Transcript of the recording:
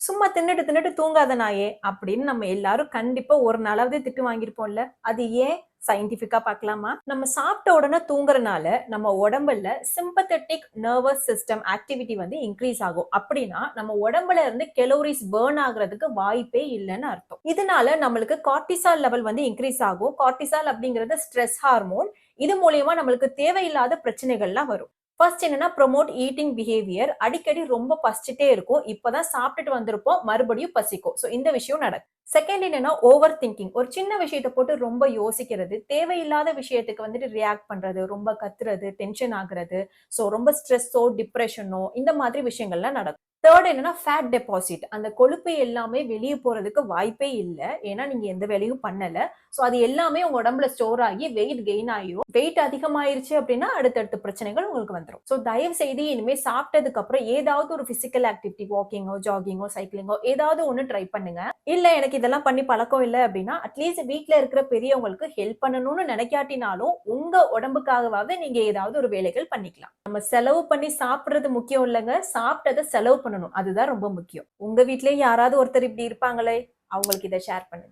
சும்மா தின்னுட்டு தின்னுட்டு தூங்காத நாயே அப்படின்னு நம்ம எல்லாரும் கண்டிப்பா ஒரு நாளாவது திட்டு வாங்கியிருப்போம்ல. அது ஏன் சயின்டிபிக்கா பார்க்கலாமா? நம்ம சாப்பிட்ட உடனே தூங்குறனால நம்ம உடம்புல சிம்பத்தெட்டிக் நர்வஸ் சிஸ்டம் ஆக்டிவிட்டி வந்து இன்க்ரீஸ் ஆகும். அப்படின்னா நம்ம உடம்புல இருந்து கெலோரிஸ் பர்ன் ஆகுறதுக்கு வாய்ப்பே இல்லைன்னு அர்த்தம். இதனால நம்மளுக்கு கார்டிசால் லெவல் வந்து இன்க்ரீஸ் ஆகும். கார்டிசால் அப்படிங்கிறது ஸ்ட்ரெஸ் ஹார்மோன். இது மூலியமா நம்மளுக்கு தேவையில்லாத பிரச்சனைகள்லாம் வரும். ஃபர்ஸ்ட் என்னன்னா ப்ரோமோட் ஈட்டிங் பிஹேவியர். அடிக்கடி ரொம்ப பசிச்சுட்டே இருக்கும். இப்பதான் சாப்பிட்டுட்டு வந்திருப்போம், மறுபடியும் பசிக்கும். சோ இந்த விஷயம் நடக்கும். செகண்ட் என்னன்னா ஓவர் திங்கிங். ஒரு சின்ன விஷயத்த போட்டு ரொம்ப யோசிக்கிறது, தேவையில்லாத விஷயத்துக்கு வந்துட்டு ரியாக்ட் பண்றது, ரொம்ப கத்துறது, டென்ஷன் ஆகுறது, சோ ரொம்ப ஸ்ட்ரெஸ்ஸோ டிப்ரெஷனோ இந்த மாதிரி விஷயங்கள்லாம் நடக்கும். தேர்ட் என்னன்னா ஃபேட் டெபாசிட். அந்த கொழுப்பு எல்லாமே வெளியே போறதுக்கு வாய்ப்பே இல்லை, ஏன்னா நீங்க எந்த வேலையும் பண்ணல. சோ அது எல்லாமே உங்க உடம்புல ஸ்டோர் ஆகி வெயிட் கெயின் ஆயிரும். வெயிட் அதிகமாயிருச்சு அப்படின்னா அடுத்தடுத்த பிரச்சனைகள் உங்களுக்கு வந்துடும். சோ தயவு செய்து இனிமே சாப்பிட்டதுக்கு அப்புறம் ஏதாவது ஒரு பிசிக்கல் ஆக்டிவிட்டி, வாக்கிங்கோ ஜாகிங்கோ சைக்கிளிங்கோ ஏதாவது ஒண்ணு ட்ரை பண்ணுங்க. இல்ல எனக்கு இதெல்லாம் பண்ணி பழக்கம் இல்லை அப்படின்னா அட்லீஸ்ட் வீட்ல இருக்கிற பெரியவங்களுக்கு ஹெல்ப் பண்ணணும்னு நினைக்காட்டினாலும் உங்க உடம்புக்காகவாவது நீங்க ஏதாவது ஒரு வேலைகள் பண்ணிக்கலாம். நம்ம செலவு பண்ணி சாப்பிடுறது முக்கியம் இல்லைங்க, சாப்பிட்டதை செலவு பண்ணணும், அதுதான் ரொம்ப முக்கியம். உங்க வீட்லயே யாராவது ஒருத்தர் இப்படி இருப்பாங்களே, அவங்களுக்கு இதை ஷேர் பண்ணுங்க.